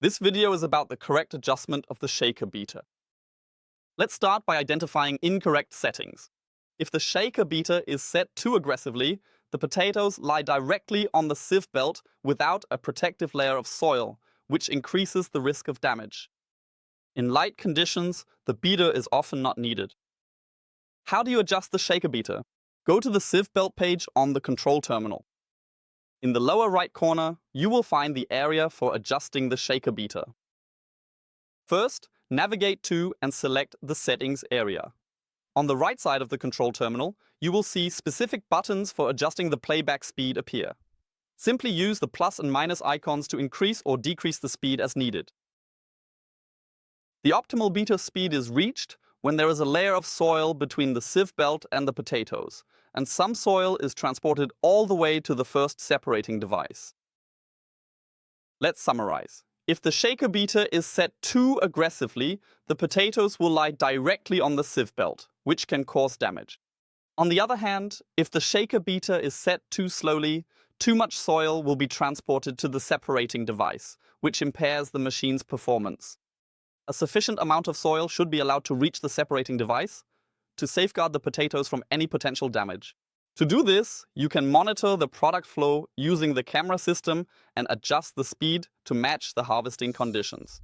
This video is about the correct adjustment of the shaker beater. Let's start by identifying incorrect settings. If the shaker beater is set too aggressively, the potatoes lie directly on the sieve belt without a protective layer of soil, which increases the risk of damage. In light conditions, the beater is often not needed. How do you adjust the shaker beater? Go to the sieve belt page on the control terminal. In the lower right corner, you will find the area for adjusting the shaker beater. First, navigate to and select the settings area. On the right side of the control terminal, you will see specific buttons for adjusting the playback speed appear. Simply use the plus and minus icons to increase or decrease the speed as needed. The optimal beater speed is reached when there is a layer of soil between the sieve belt and the potatoes, and some soil is transported all the way to the first separating device. Let's summarize. If the shaker beater is set too aggressively, the potatoes will lie directly on the sieve belt, which can cause damage. On the other hand, if the shaker beater is set too slowly, too much soil will be transported to the separating device, which impairs the machine's performance. A sufficient amount of soil should be allowed to reach the separating device to safeguard the potatoes from any potential damage. To do this, you can monitor the product flow using the camera system and adjust the speed to match the harvesting conditions.